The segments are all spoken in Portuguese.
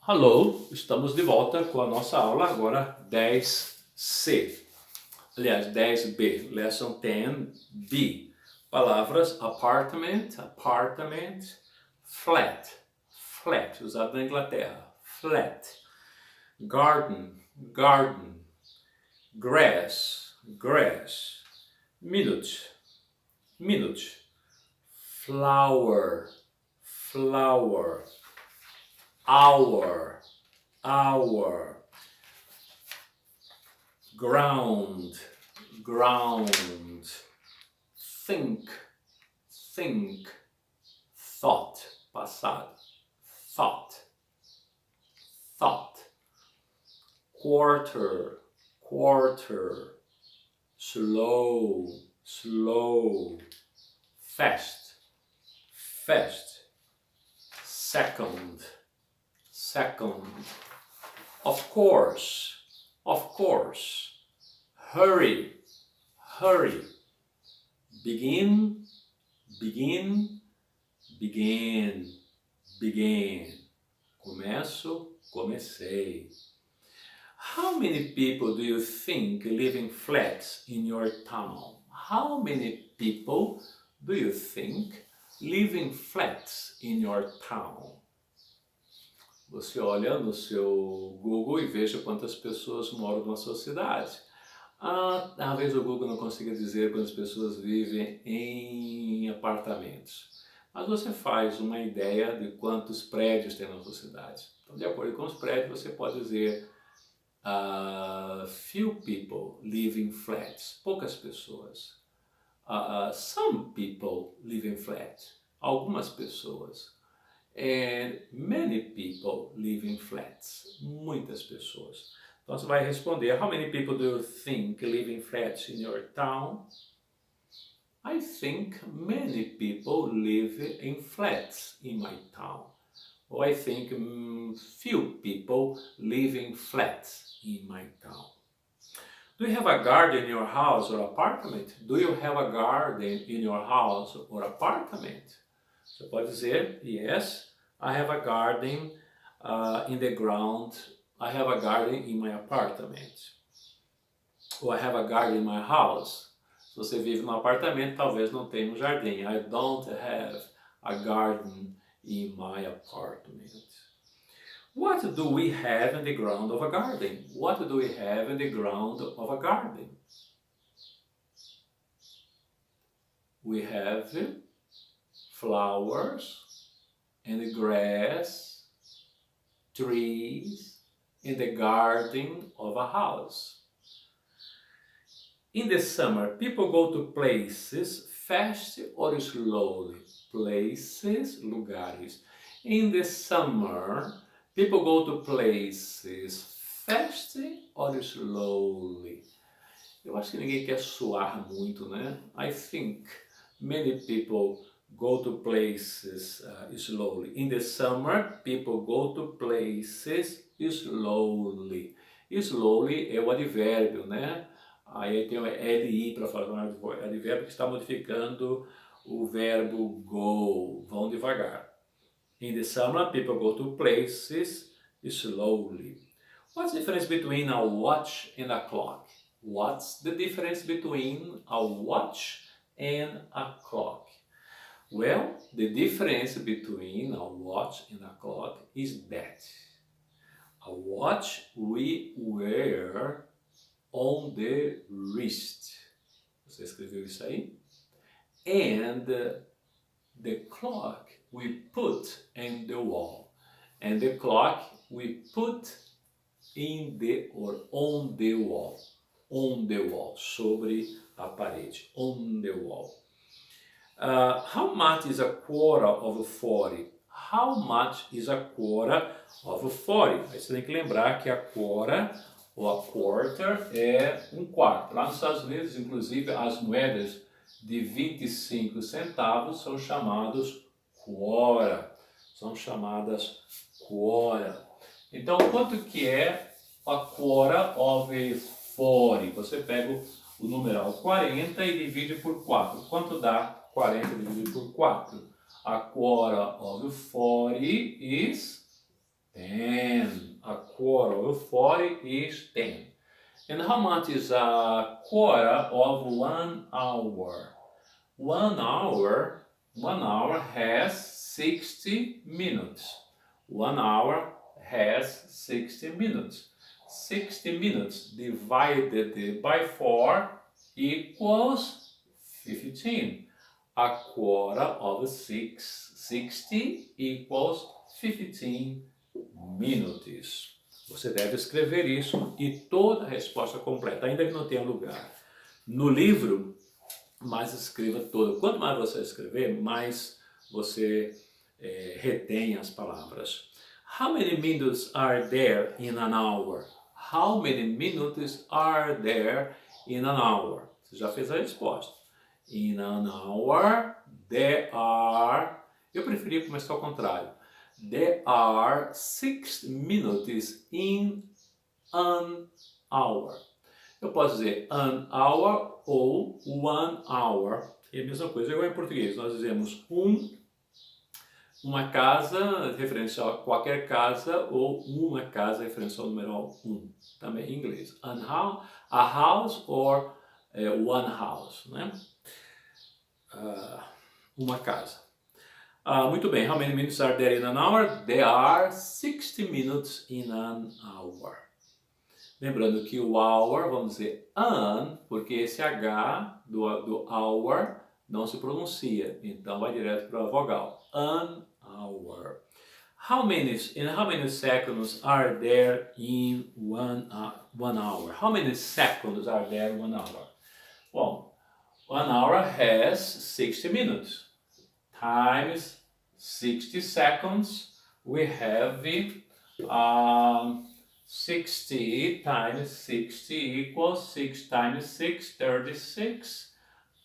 Alô, estamos de volta com a nossa aula agora 10C. Aliás, 10B, Lesson 10B. Palavras apartment, apartment, flat, flat, usado na Inglaterra, flat. Garden, garden, grass, grass. Minute, minute. Flower, flower. Hour, hour. Ground, ground. Think, think. Thought, passado. Thought, thought. Quarter, quarter. Slow, slow. Fast, fast. Second, second. Of course, of course. Hurry, hurry. Begin, begin, begin, begin. Começo, comecei. How many people do you think live in flats in your town? How many people do you think live in flats in your town? Você olha no seu Google e veja quantas pessoas moram na sua cidade. Talvez o Google não consiga dizer quantas pessoas vivem em apartamentos. Mas você faz uma ideia de quantos prédios tem na sua cidade. Então, de acordo com os prédios, você pode dizer few people live in flats. Poucas pessoas. Some people live in flats. Algumas pessoas. And many people live in flats. Muitas pessoas. Então você vai responder, how many people do you think live in flats in your town? I think many people live in flats in my town. Or I think few people live in flats in my town. Do you have a garden in your house or apartment? Do you have a garden in your house or apartment? Você pode dizer, yes, I have a garden in the ground. I have a garden in my apartment. Ou I have a garden in my house. Se você vive num apartamento, talvez não tenha um jardim. I don't have a garden in my apartment. What do we have in the ground of a garden? What do we have in the ground of a garden? We have flowers and grass, trees, in the garden of a house. In the summer, people go to places fast or slowly. Places, lugares. In the summer, people go to places fast or slowly. Eu acho que ninguém quer suar muito, né? I think many people go to places slowly. In the summer, people go to places slowly. Slowly é o advérbio, né? Aí tem o LI para falar do advérbio que está modificando o verbo go, vão devagar. In the summer, people go to places slowly. What's the difference between a watch and a clock? What's the difference between a watch and a clock? Well, the difference between a watch and a clock is that a watch we wear on the wrist. Você escreveu isso aí? And the clock we put in the wall. And the clock we put in the or on the wall. On the wall, sobre a parede. On the wall. How much is a quarter of 40? How much is a quarter of 40? Aí você tem que lembrar que a quarter ou a quarter é um quarto. Lá nos Estados Unidos, inclusive, as moedas de 25 centavos são chamadas quarter. São chamadas quarter. Então, quanto que é a quarter of 40? Você pega o numeral 40 e divide por 4. Quanto dá 40 dividido por 4? A quarter of 40 is 10. A quarter of 40 is 10. And how much is a quarter of 1 hour? 1 hour has 60 minutes. 1 hour has 60 minutes. 60 minutes divided by 4 equals 15. A quarter of 60 equals 15 minutes. Você deve escrever isso e toda a resposta completa, ainda que não tenha lugar no livro, mas escreva toda. Quanto mais você escrever, mais você retém as palavras. How many minutes are there in an hour? How many minutes are there in an hour? Você já fez a resposta. In an hour, there are... Eu preferia começar ao contrário. There are 6 minutes in an hour. Eu posso dizer an hour ou 1 hour. É a mesma coisa, igual em português. Nós dizemos uma casa, referencial a qualquer casa, ou uma casa, referencial ao numeral 1. Também em inglês. A house or one house. Né? Uma casa. Muito bem. How many minutes are there in an hour? There are 60 minutes in an hour. Lembrando que o hour, vamos dizer an, porque esse H do hour não se pronuncia. Então vai direto para a vogal. An hour. How many seconds are there in 1 hour? How many seconds are there in 1 hour? Well, 1 hour has 60 minutes. Times 60 seconds, we have 60 times 60 equals 6 times 6, 36,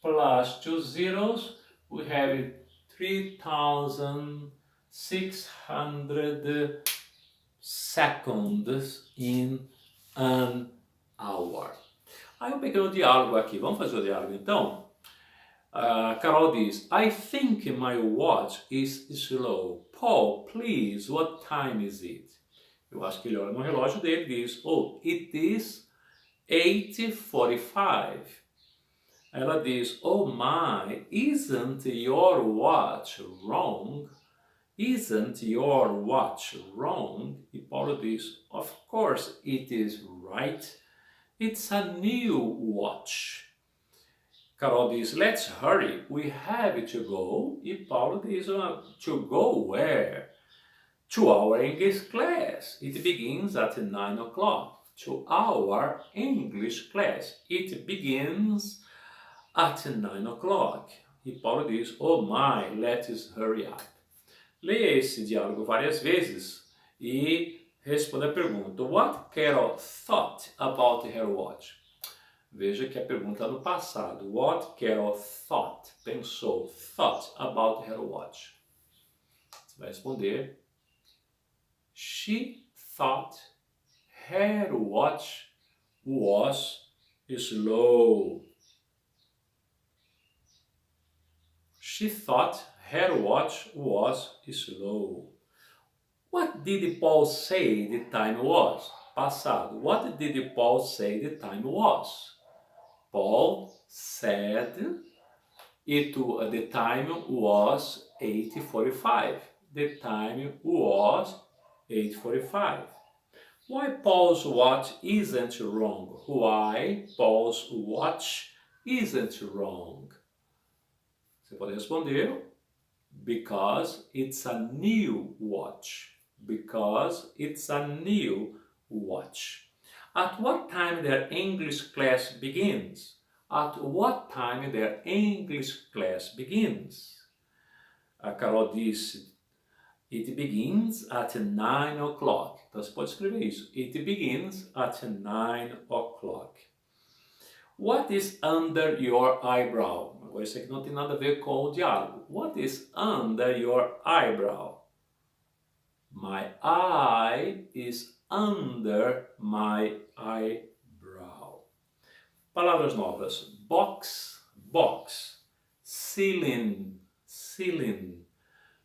plus 2 zeros, we have 3,600 seconds in an hour. Aí um pequeno diálogo aqui, vamos fazer o diálogo então? Carol diz, I think my watch is slow. Paul, please, what time is it? Eu acho que ele olha no relógio dele e diz, oh, it is 8:45. Ela diz, oh my, isn't your watch wrong? Isn't your watch wrong? E Paulo diz, of course it is right. It's a new watch. Carol diz, let's hurry, we have to go. E Paulo diz, to go where? To our English class. It begins at 9 o'clock. To our English class. It begins at 9 o'clock. E Paulo diz, oh my, let's hurry up. Leia esse diálogo várias vezes e responda a pergunta. What Carol thought about her watch? Veja que a pergunta é no passado. What Carol thought, pensou, thought about her watch. Você vai responder. She thought her watch was slow. She thought her watch was slow. What did Paul say the time was? Passado. What did Paul say the time was? Paul said the time was 8:45. The time was 8:45. Why Paul's watch isn't wrong? Why Paul's watch isn't wrong? Você pode responder, because it's a new watch. Because it's a new watch. At what time their English class begins? At what time their English class begins? A Carol disse, it begins at 9 o'clock. Então você pode escrever isso. It begins at 9 o'clock. What is under your eyebrow? Agora isso aqui não tem nada a ver com o diálogo. What is under your eyebrow? My eye is under my eyebrow. Palavras novas. Box, box. Ceiling.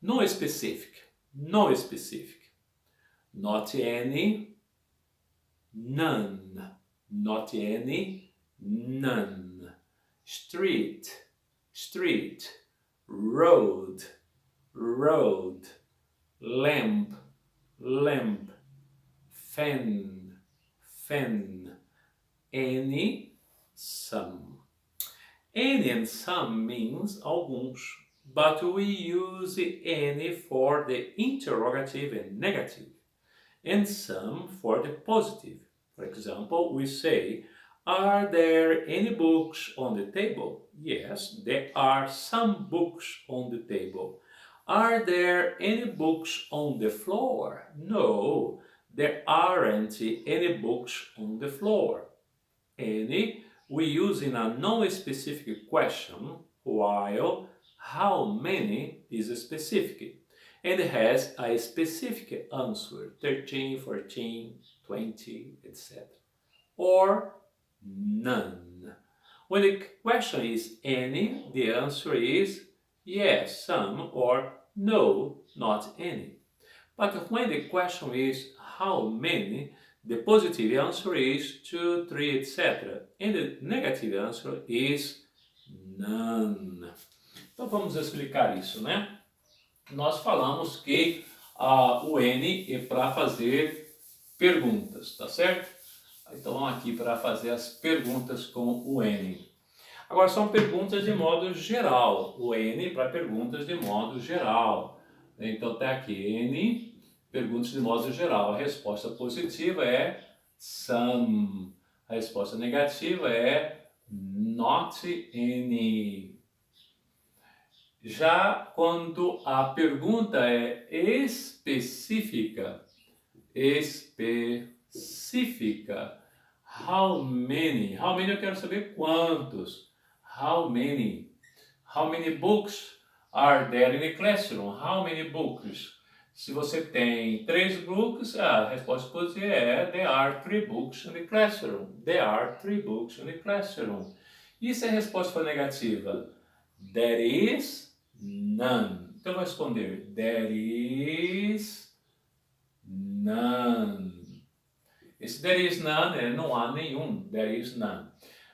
No specific. Not any, none. Not any, none. Street, street. Road, road. Lamp, lamp. Fan, fan. Any, some. Any and some means alguns, but we use any for the interrogative and negative, and some for the positive. For example, we say, are there any books on the table? Yes, there are some books on the table. Are there any books on the floor? No, there aren't any books on the floor. Any we use in a non-specific question, while how many is specific and has a specific answer, 13, 14, 20, etc. Or none. When the question is any, the answer is yes, some, or no, not any. But when the question is how many, the positive answer is 2, 3, etc. And the negative answer is none. Então vamos explicar isso, né? Nós falamos que o N é para fazer perguntas, tá certo? Então vamos aqui para fazer as perguntas com o N. Agora são perguntas de modo geral. O N para perguntas de modo geral. Então tá aqui N, perguntas de modo geral. A resposta positiva é some. A resposta negativa é not any. Já quando a pergunta é específica, how many? How many eu quero saber quantos. How many? How many books are there in the classroom? How many books? Se você tem 3 books, a resposta positiva é there are 3 books in the classroom. There are 3 books in the classroom. E se a resposta for negativa? There is none. Então eu vou responder there is none. Esse there is none não há nenhum. There is none.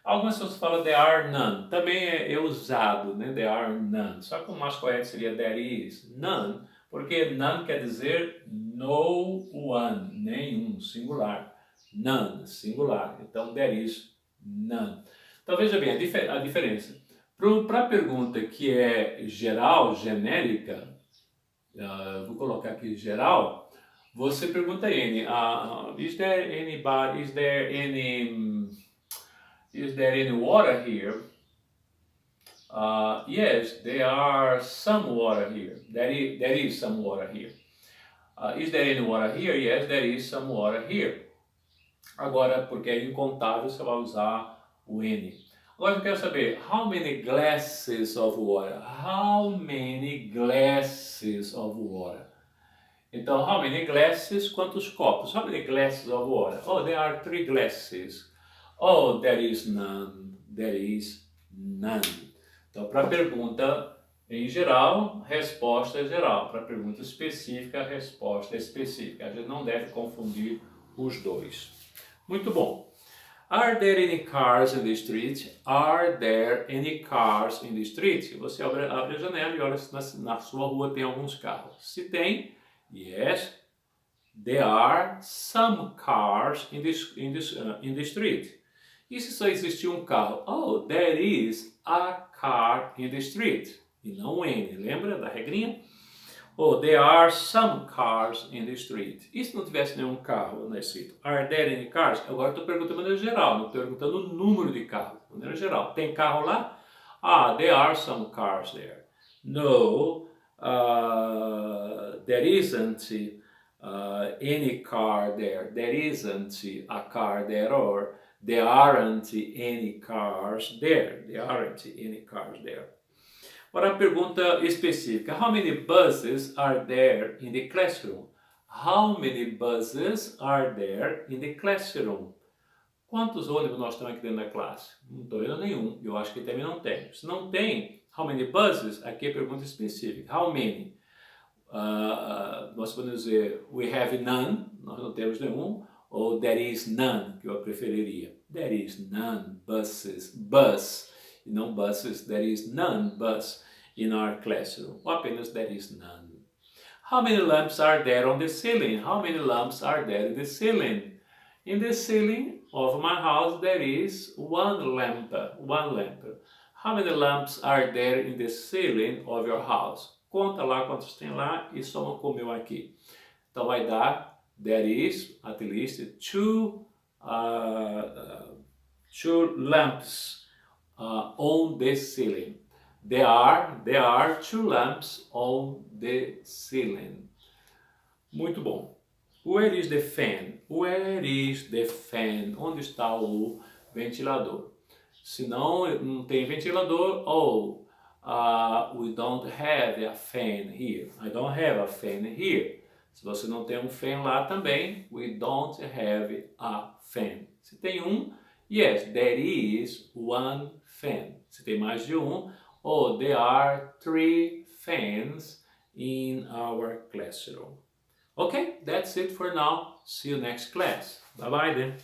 Algumas pessoas falam there are none. Também é usado, né? There are none. Só que o mais correto seria there is none, porque none quer dizer no one, nenhum, singular. None, singular. Então there is none. Então veja bem a diferença. Para a pergunta que é geral, genérica, vou colocar aqui geral, você pergunta N, is there anybody, is there any water here? Yes, there are some water here. There is some water here. Is there any water here? Yes, there is some water here. Agora, porque é incontável, você vai usar o N. Agora eu quero saber, how many glasses of water? How many glasses of water? Então, how many glasses? Quantos copos? How many glasses of water? Oh, there are 3 glasses. Oh, there is none. There is none. Então, para a pergunta em geral, resposta é geral. Para a pergunta específica, a resposta é específica. A gente não deve confundir os dois. Muito bom. Are there any cars in the street? Are there any cars in the street? Você abre a janela e olha se na sua rua tem alguns carros. Se tem, yes, there are some cars in the street. E se só existir um carro? Oh, there is a car in the street. E não N, lembra da regrinha? Oh, there are some cars in the street. E se não tivesse nenhum carro na escrito? Are there any cars? Agora estou perguntando de maneira geral, não estou perguntando o número de carros. De maneira geral. Tem carro lá? There are some cars there. No, there isn't any car there. There isn't a car there, or there aren't any cars there. There aren't any cars there. Agora a pergunta específica. How many buses are there in the classroom? How many buses are there in the classroom? Quantos ônibus nós temos aqui dentro da classe? Não estou vendo nenhum. Eu acho que também não tem. Se não tem, how many buses? Aqui é a pergunta específica. How many? nós podemos dizer we have none, nós não temos nenhum, ou there is none, que eu preferiria. There is none buses, bus, e não buses, there is none bus in our classroom. Ou apenas there is none. How many lamps are there on the ceiling? How many lamps are there in the ceiling? In the ceiling of my house there is one lamp, one lamp. How many lamps are there in the ceiling of your house? Conta lá quantos tem lá e soma com o meu aqui. Então vai dar, there is at least two lamps on the ceiling. There are two lamps on the ceiling. Muito bom. Where is the fan? Where is the fan? Onde está o ventilador? Se não tem ventilador, we don't have a fan here. I don't have a fan here. Se você não tem um fan lá também, we don't have a fan. Se tem um, yes, there is one fan. Se tem mais de um, there are 3 fans in our classroom. Okay, that's it for now. See you next class. Bye bye then.